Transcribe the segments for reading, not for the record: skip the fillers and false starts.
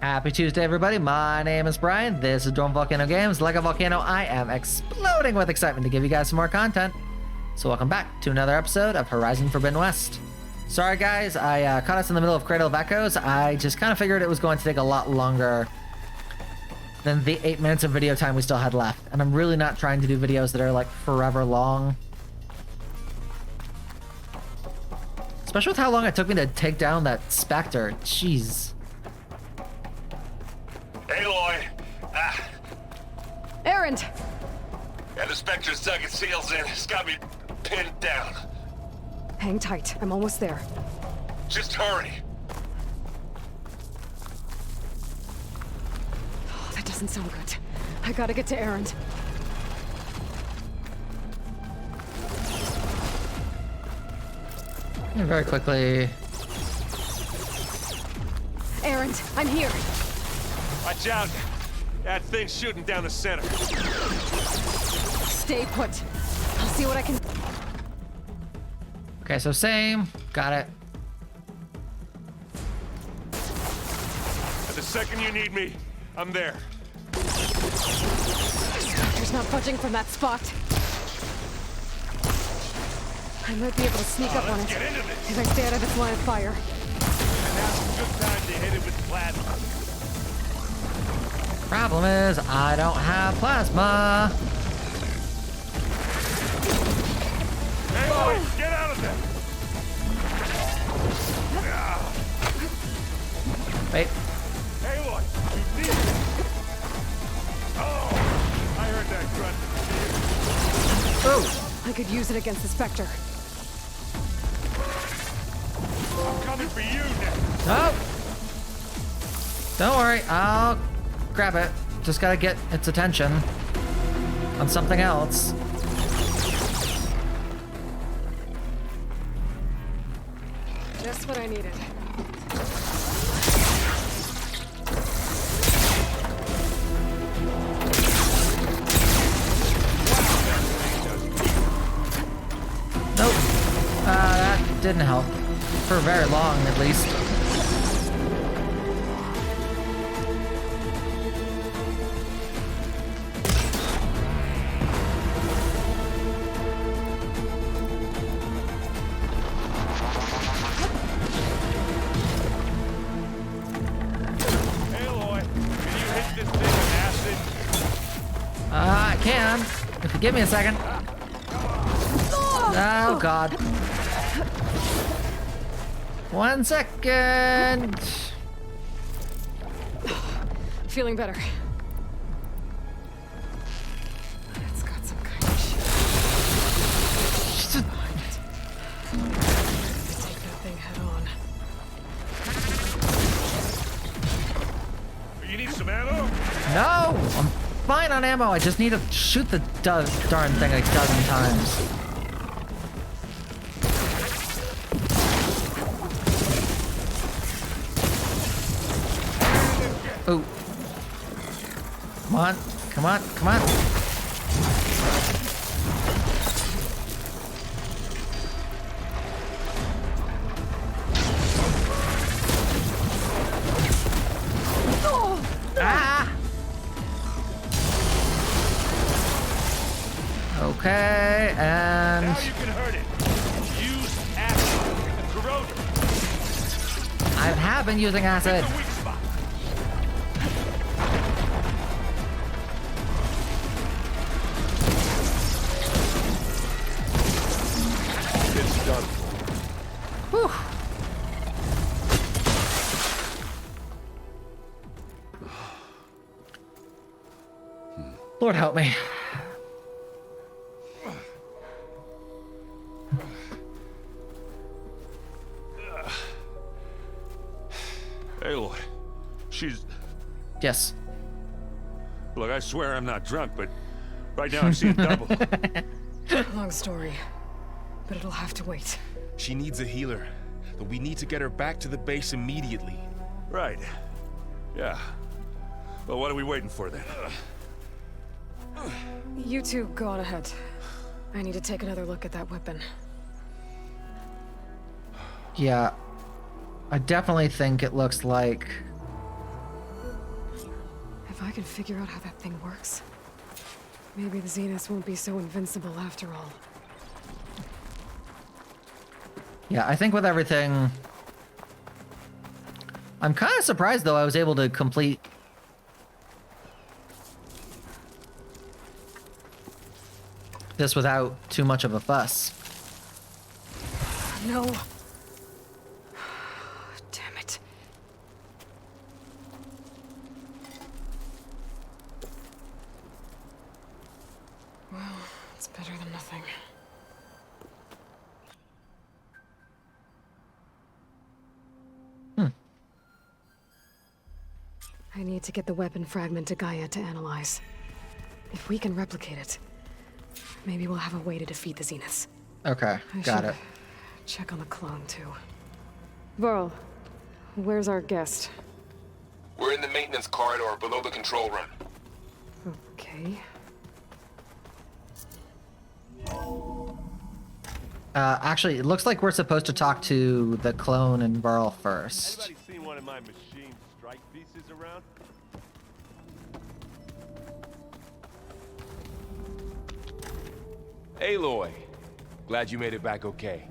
Happy Tuesday, everybody. My name is Brian. This is Dorm Volcano Games. Like a volcano, I am exploding with excitement to give you guys some more content. So welcome back to another episode of Horizon Forbidden West. Sorry, guys. I caught us in the middle of Cradle of Echoes. I just kind of figured it was going to take a lot longer than the 8 minutes of video time we still had left. And I'm really not trying to do videos that are like forever long. Especially with how long it took me to take down that specter. Jeez. Aloy! Erend! Yeah, the specter's dug its heels in. It's got me pinned down. Hang tight. I'm almost there. Just hurry. Oh, that doesn't sound good. I gotta get to Erend. Yeah, very quickly. Erend, I'm here. Watch out. That thing's shooting down the center. Stay put. I'll see what I can... Okay, so same. Got it. And the second you need me, I'm there. Specter's not budging from that spot. I might be able to sneak up on it Get into this. if I stay out of its line of fire. And now's a good time to hit it with plasma. Problem is, I don't have plasma. Aloy, get out of there! Wait. Aloy, you need it! Oh! I heard that grunt. Oh! I could use it against the Spectre. I'm coming for you now! No! Don't worry, I'll grab it. Just gotta get its attention on something else. Just what I needed. Nope. That didn't help. For very long, at least. Aloy, can you hit this thing with acid? I can. If you give me a second. Oh, God. 1 second. Feeling better. It's got some kind of shit behind it. Take that thing head on. You need some ammo? No! I'm fine on ammo. I just need to shoot the darn thing like a dozen times. Oh. Come on. Come on. Come on. Ah! Okay, and... Now you can hurt it. Use acid, a corroder. I have been using acid. It's a weak spot. It's done. Whew. Lord help me. Aloy, she's... Yes. Look, I swear I'm not drunk, but right now I'm seeing double. Long story, but it'll have to wait. She needs a healer, but we need to get her back to the base immediately. Right. Yeah. Well, what are we waiting for then? You two go on ahead. I need to take another look at that weapon. Yeah. I definitely think it looks like If I can figure out how that thing works, maybe the Zeniths won't be so invincible after all. Yeah, I think with everything... I'm kind of surprised, though, I was able to complete... this without too much of a fuss. No. Damn it. Well, it's better than nothing. I need to get the weapon fragment to GAIA to analyze. If we can replicate it, maybe we'll have a way to defeat the Zeniths. Okay, got it. Check on the clone, too. Varl, where's our guest? We're in the maintenance corridor below the control room. Okay. Actually, it looks like we're supposed to talk to the clone and Varl first. Anybody seen one of my machine strike pieces around? Aloy, glad you made it back okay.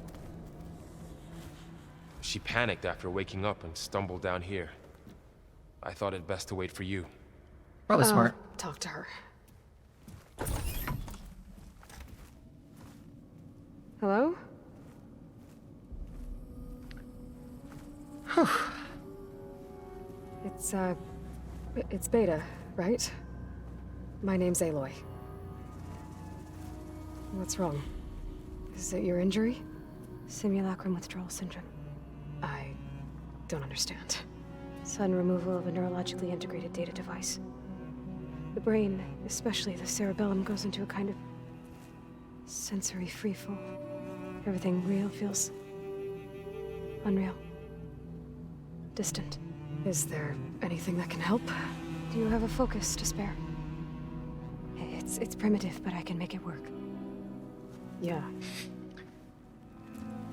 She panicked after waking up and stumbled down here. I thought it best to wait for you. Probably smart. Talk to her. Hello? It's Beta, right? My name's Aloy. What's wrong? Is it your injury? Simulacrum withdrawal syndrome. I don't understand. Sudden removal of a neurologically integrated data device. The brain, especially the cerebellum, goes into a kind of sensory freefall. Everything real feels unreal. Distant. Is there anything that can help? Do you have a focus to spare? It's primitive, but I can make it work. Yeah.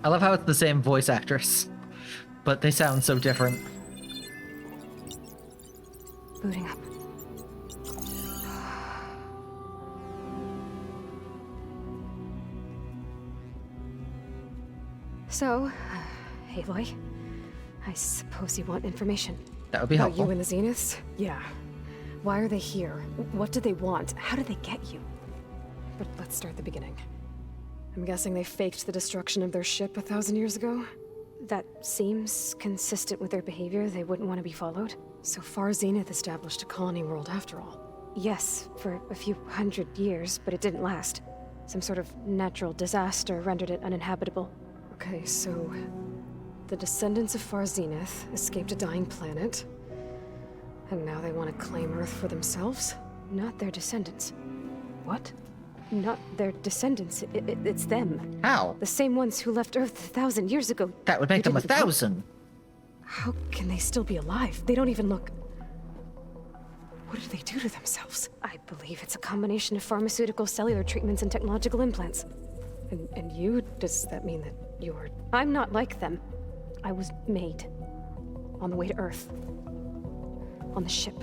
I love how it's the same voice actress, but they sound so different. Booting up. So, Aloy, I suppose you want information. That would be About helpful. you and the Zeniths? Yeah. Why are they here? What do they want? How did they get you? But let's start at the beginning. I'm guessing they faked the destruction of their ship 1,000 years ago? That seems consistent with their behavior. They wouldn't want to be followed. So far, Zenith established a colony world after all. Yes, for a few hundred years, but it didn't last. Some sort of natural disaster rendered it uninhabitable. Okay, so the descendants of Far Zenith escaped a dying planet, and now they want to claim Earth for themselves? Not their descendants. What? Not their descendants. It's them. How? The same ones who left Earth 1,000 years ago. That would make They them didn't help. 1,000. How can they still be alive? They don't even look... What did they do to themselves? I believe it's a combination of pharmaceutical, cellular treatments, and technological implants. And you? Does that mean that you're... I'm not like them. I was made. On the way to Earth. On the ship.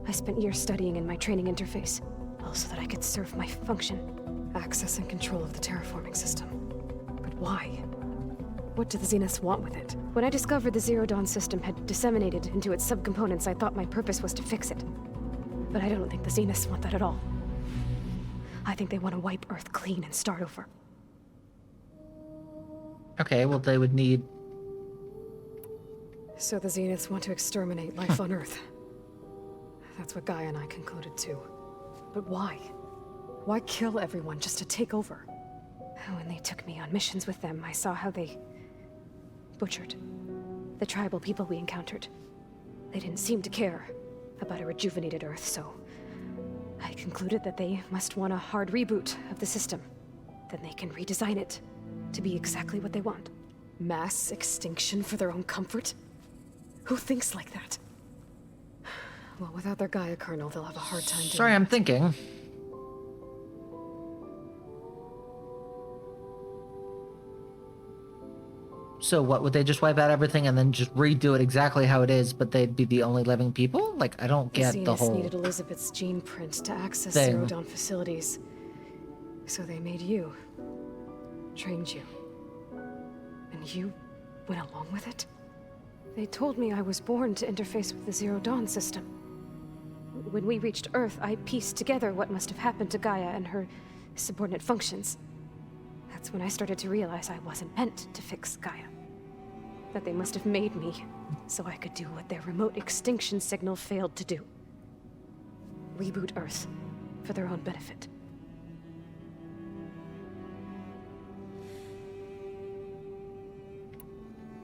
I spent years studying in my training interface, all so that I could serve my function. Access and control of the terraforming system. But why? What do the Zeniths want with it? When I discovered the Zero Dawn system had disseminated into its subcomponents, I thought my purpose was to fix it. But I don't think the Zeniths want that at all. I think they want to wipe Earth clean and start over. Okay, well, they would need... So the Zeniths want to exterminate life on Earth. That's what GAIA and I concluded too. But why? Why kill everyone just to take over? When they took me on missions with them, I saw how they butchered the tribal people we encountered. They didn't seem to care about a rejuvenated Earth, so I concluded that they must want a hard reboot of the system. Then they can redesign it to be exactly what they want. Mass extinction for their own comfort? Who thinks like that? Well, without their GAIA kernel, they'll have a hard time doing Sorry, I'm thinking. So what, would they just wipe out everything and then just redo it exactly how it is, but they'd be the only living people? Like, I don't get the Zenith whole needed Elizabeth's gene print to access thing. Zero Dawn facilities. So they made you. Trained you. And you went along with it? They told me I was born to interface with the Zero Dawn system. When we reached Earth, I pieced together what must have happened to Gaia and her subordinate functions. That's when I started to realize I wasn't meant to fix Gaia. That they must have made me so I could do what their remote extinction signal failed to do. Reboot Earth for their own benefit.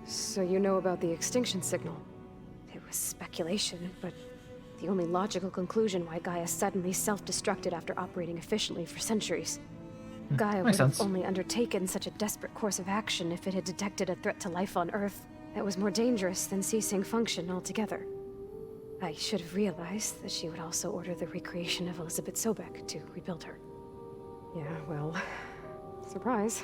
So you know about the extinction signal? It was speculation, but the only logical conclusion why Gaia suddenly self-destructed after operating efficiently for centuries. Gaia would have only undertaken such a desperate course of action if it had detected a threat to life on Earth that was more dangerous than ceasing function altogether. I should have realized that she would also order the recreation of Elizabeth Sobek to rebuild her. Yeah, well, surprise.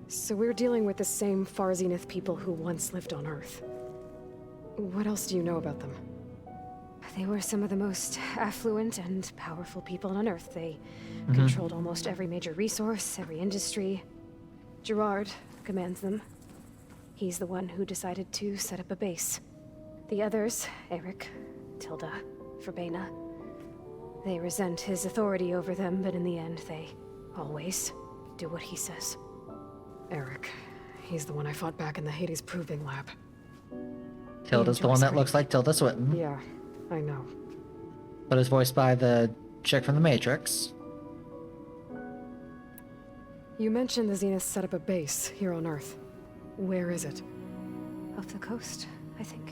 So we're dealing with the same Far Zenith people who once lived on Earth. What else do you know about them? They were some of the most affluent and powerful people on Earth. They controlled almost every major resource, every industry. Gerard commands them. He's the one who decided to set up a base. The others, Eric, Tilda, Verbena, they resent his authority over them, but in the end, they always do what he says. Eric, he's the one I fought back in the Hades Proving Lab. Tilda's the one that looks like Tilda Swinton, Yeah, I know. but is voiced by the chick from The Matrix. You mentioned the Zenith set up a base here on Earth. Where is it? Off the coast, I think.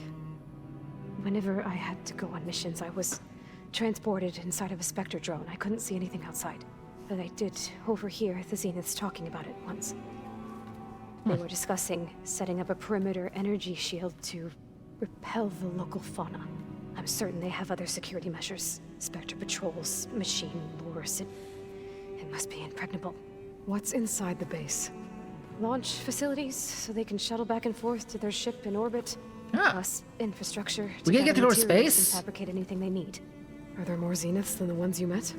Whenever I had to go on missions, I was transported inside of a specter drone. I couldn't see anything outside. But I did overhear the Zeniths talking about it once. They were discussing setting up a perimeter energy shield to repel the local fauna. I'm certain they have other security measures. Spectre patrols, machine lures. It must be impregnable. What's inside the base? Launch facilities, so they can shuttle back and forth to their ship in orbit. Ah. Plus infrastructure We can get to gather go to materials space? and fabricate anything they need. Are there more Zeniths than the ones you met?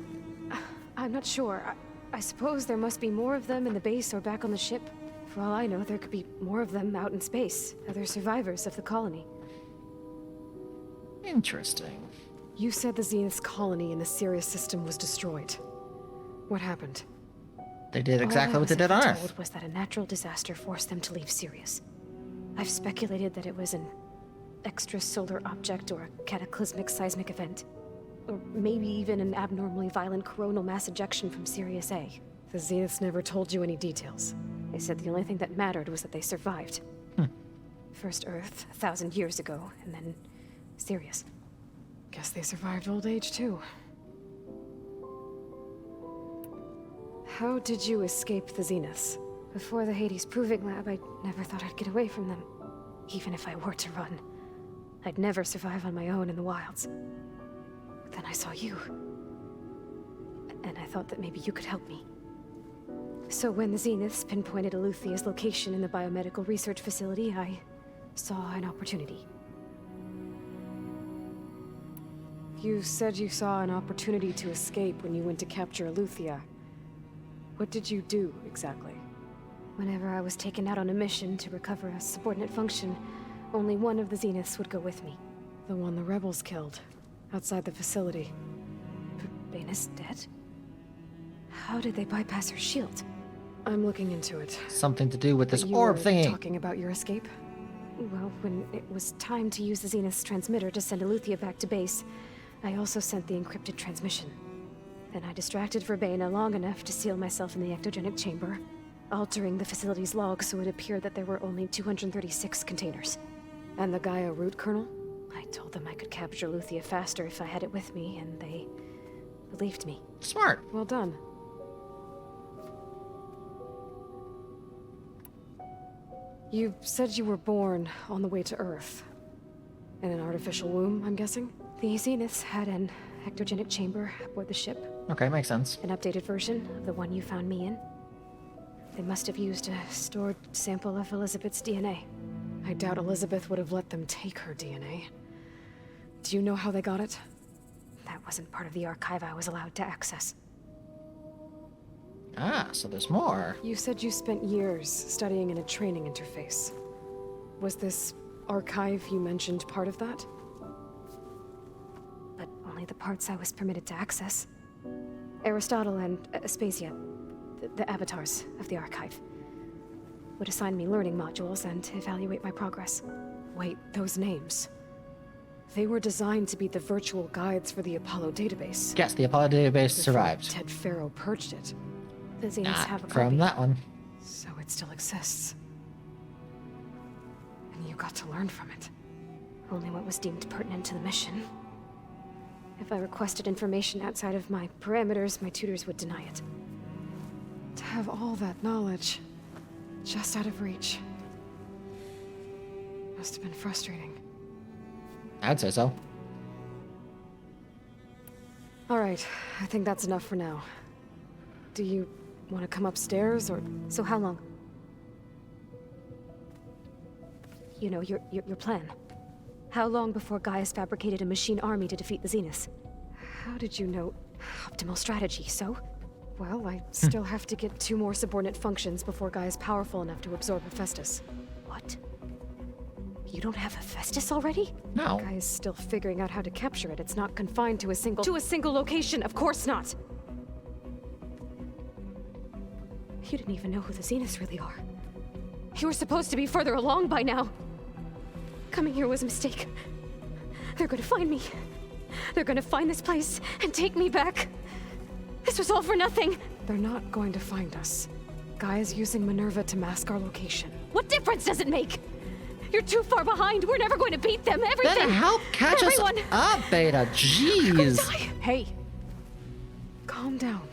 I'm not sure. I suppose there must be more of them in the base or back on the ship. For all I know, there could be more of them out in space, other survivors of the colony. Interesting. You said the Zenith's colony in the Sirius system was destroyed. What happened? They did All exactly I what they was did on ever Earth. told was that a natural disaster forced them to leave Sirius. I've speculated that it was an extrasolar object or a cataclysmic seismic event. Or maybe even an abnormally violent coronal mass ejection from Sirius A. The Zeniths never told you any details. They said the only thing that mattered was that they survived. First Earth, 1,000 years ago, and then Sirius. Guess they survived old age too. How did you escape the Zeniths? Before the Hades Proving Lab, I never thought I'd get away from them. Even if I were to run. I'd never survive on my own in the wilds. But then I saw you. And I thought that maybe you could help me. So when the Zeniths pinpointed Eluthia's location in the biomedical research facility, I saw an opportunity. You said you saw an opportunity to escape when you went to capture Eluthia. What did you do, exactly? Whenever I was taken out on a mission to recover a subordinate function, only one of the Zeniths would go with me. The one the rebels killed, outside the facility. Baina's dead? How did they bypass her shield? I'm looking into it. Something to do with this You orb were thingy. talking about your escape? Well, when it was time to use the Zenith's transmitter to send Eluthia back to base, I also sent the encrypted transmission. Then I distracted Verbena long enough to seal myself in the ectogenic chamber, altering the facility's log so it appeared that there were only 236 containers. And the Gaia root kernel? I told them I could capture Eluthia faster if I had it with me, and they believed me. Smart. Well done. You said you were born on the way to Earth. In an artificial womb, I'm guessing? The Zeniths had an ectogenic chamber aboard the ship. Okay, makes sense. An updated version of the one you found me in. They must have used a stored sample of Elizabeth's DNA. I doubt Elizabeth would have let them take her DNA. Do you know how they got it? That wasn't part of the archive I was allowed to access. Ah, so there's more. You said you spent years studying in a training interface. Was this archive you mentioned part of that? But only the parts I was permitted to access. Aristotle and Aspasia, the avatars of the archive, would assign me learning modules and evaluate my progress. Wait, those names. They were designed to be the virtual guides for the Apollo database. Yes, the Apollo database Before survived. Ted Faro purged it. The Xenos Not have a copy. from that one. So it still exists. And you got to learn from it. Only what was deemed pertinent to the mission. If I requested information outside of my parameters, my tutors would deny it. To have all that knowledge, just out of reach. Must have been frustrating. I'd say so. Alright, I think that's enough for now. Do you want to come upstairs, or...? So how long? You know, your plan. How long before Gaia's fabricated a machine army to defeat the Xenos? How did you know? Optimal strategy, so? Well, I still have to get 2 more subordinate functions before Gaia's powerful enough to absorb Hephaestus. What? You don't have Hephaestus already? No. Gaia's still figuring out how to capture it. It's not confined to a single location, of course not! You didn't even know who the Xenos really are. You were supposed to be further along by now. Coming here was a mistake. They're gonna find me. They're gonna find this place and take me back. This was all for nothing. They're not going to find us. Gaia's using Minerva to mask our location. What difference does it make? You're too far behind. We're never going to beat them. Everything. Then help catch Everyone. us up, Beta. Jeez. Hey! Calm down.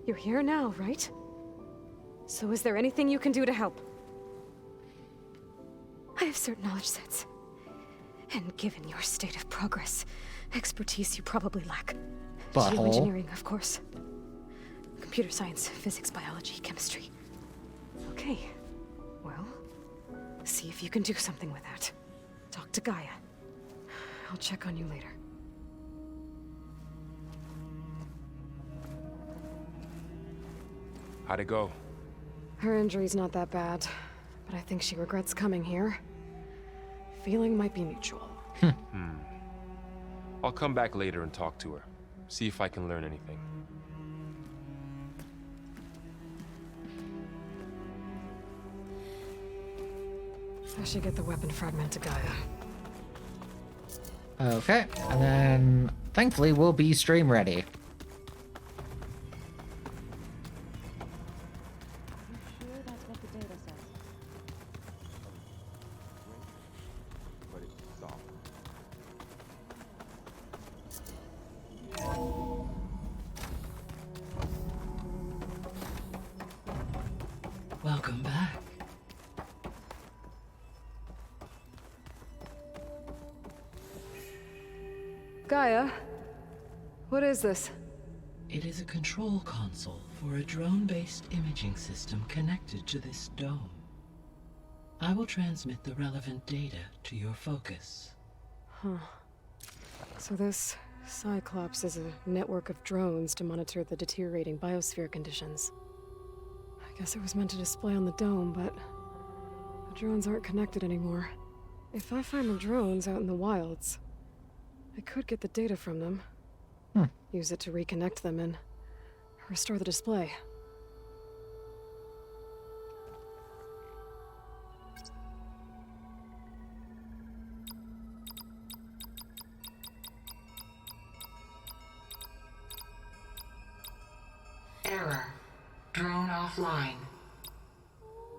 You're here now, right? So is there anything you can do to help? I have certain knowledge sets. And given your state of progress, expertise you probably lack. Butthole. Geoengineering, of course. Computer science, physics, biology, chemistry. Okay. Well, see if you can do something with that. Talk to Gaia. I'll check on you later. How'd it go? Her injury's not that bad, but I think she regrets coming here. Feeling might be mutual. I'll come back later and talk to her. See if I can learn anything. I should get the weapon fragment to Gaia. Okay, and then thankfully we'll be stream ready. Welcome back. Gaia? What is this? It is a control console for a drone-based imaging system connected to this dome. I will transmit the relevant data to your focus. So this Cyclops is a network of drones to monitor the deteriorating biosphere conditions. I guess it was meant to display on the dome, but the drones aren't connected anymore. If I find the drones out in the wilds, I could get the data from them. Use it to reconnect them and restore the display. Error. Drone offline.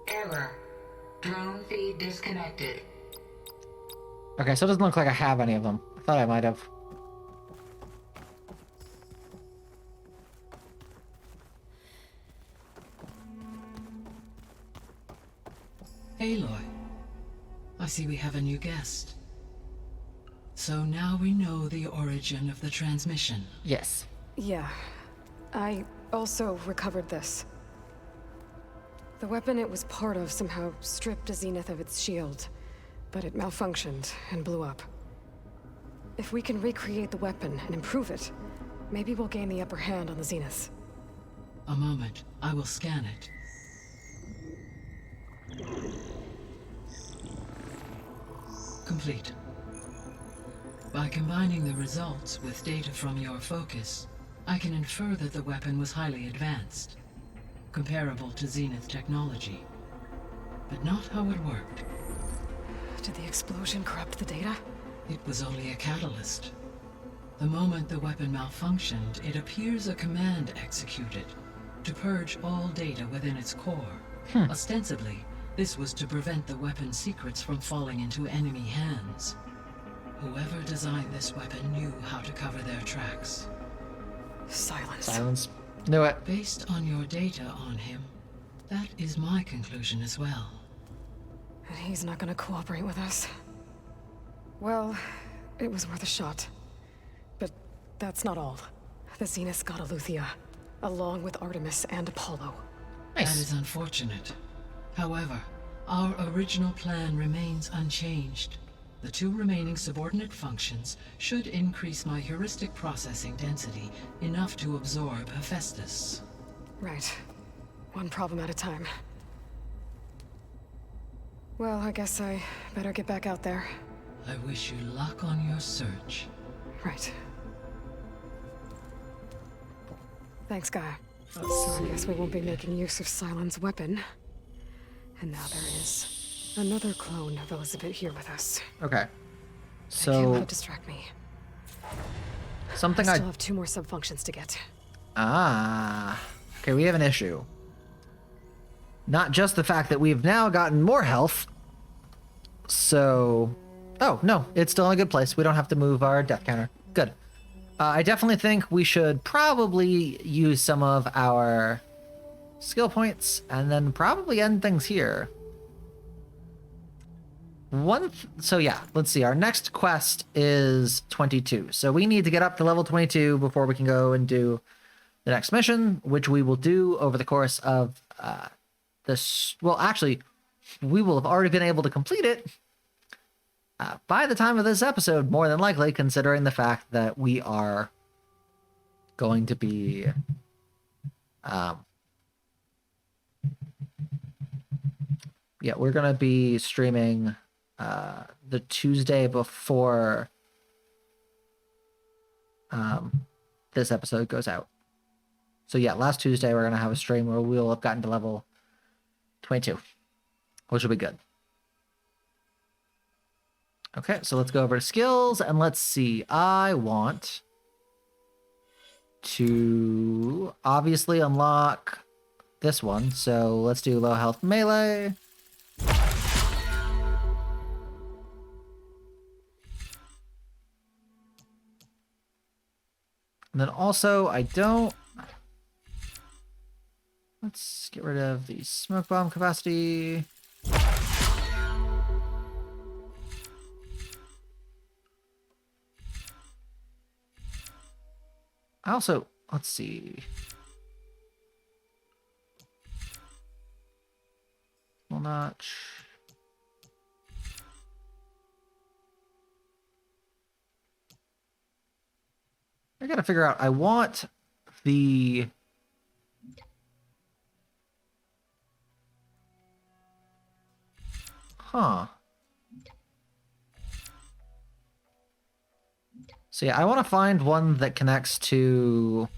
Error. Drone feed disconnected. Okay, so it doesn't look like I have any of them. I thought I might have. Aloy, I see we have a new guest. So now we know the origin of the transmission. Yes. Yeah. I also recovered this. The weapon it was part of somehow stripped Zenith of its shield, but it malfunctioned and blew up. If we can recreate the weapon and improve it, maybe we'll gain the upper hand on the Zeniths. A moment. I will scan it. Complete. By combining the results with data from your focus, I can infer that the weapon was highly advanced, comparable to Zenith technology. But not how it worked. Did the explosion corrupt the data? It was only a catalyst. The moment the weapon malfunctioned, it appears a command executed to purge all data within its core. Ostensibly, this was to prevent the weapon's secrets from falling into enemy hands. Whoever designed this weapon knew how to cover their tracks. Silence. Silence. Knew it. Based on your data on him, that is my conclusion as well. And he's not gonna cooperate with us. Well, it was worth a shot. But that's not all. The Zeniths got Aletheia, along with Artemis and Apollo. That Nice. is unfortunate. However, our original plan remains unchanged. The two remaining subordinate functions should increase my heuristic processing density enough to absorb Hephaestus. Right. One problem at a time. Well, I guess I better get back out there. I wish you luck on your search. Right. Thanks, Gaia. So I guess we won't be making use of Cylon's weapon. And now there is another clone of Elizabeth here with us. Okay. I can't So let it distract me. something I I still have 2 more subfunctions to get. Okay, we have an issue. Not just the fact that we've now gotten more health. So, oh no, it's still in a good place. We don't have to move our death counter. Good. I definitely think we should probably use some of our skill points and then probably end things here. So yeah, let's see. Our next quest is 22. So we need to get up to level 22 before we can go and do the next mission, which we will do over the course of this. Well, actually, we will have already been able to complete it by the time of this episode, more than likely, considering the fact that we are going to be yeah, we're going to be streaming the Tuesday before this episode goes out. So yeah, last Tuesday we're going to have a stream where we'll have gotten to level 22, which will be good. Okay, so let's go over to skills and let's see. I want to obviously unlock this one. So let's do low health melee. And then also, let's get rid of the smoke bomb capacity. I also, let's see. Will notch. I gotta figure out, I want the... Huh. So yeah, I want to find one that connects to...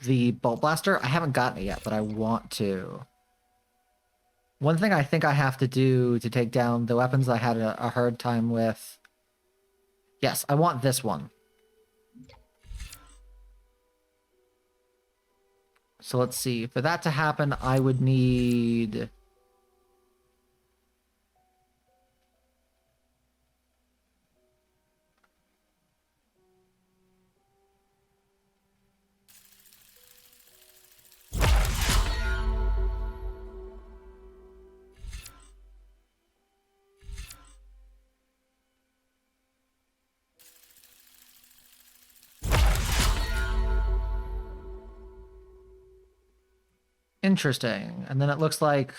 the bolt blaster. I haven't gotten it yet, but I want to. One thing I think I have to do to take down the weapons I had a hard time with. Yes, I want this one. So let's see. For that to happen, I would need... Interesting. And then it looks like...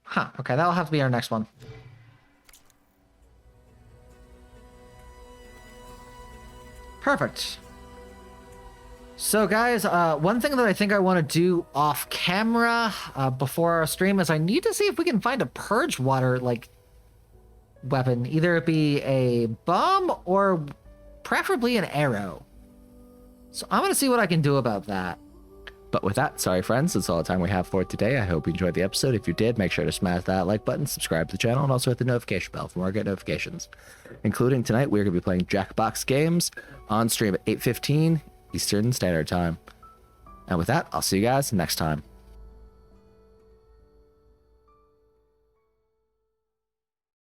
Huh, okay, that'll have to be our next one. Perfect. So guys, one thing that I think I want to do off camera before our stream is I need to see if we can find a purge water, like, weapon. Either it be a bomb or preferably an arrow. So I'm going to see what I can do about that. But with that, sorry friends, that's all the time we have for today. I hope you enjoyed the episode. If you did, make sure to smash that like button, subscribe to the channel, and also hit the notification bell for more great notifications. Including tonight, we're going to be playing Jackbox games on stream at 8:15 Eastern Standard Time. And with that, I'll see you guys next time.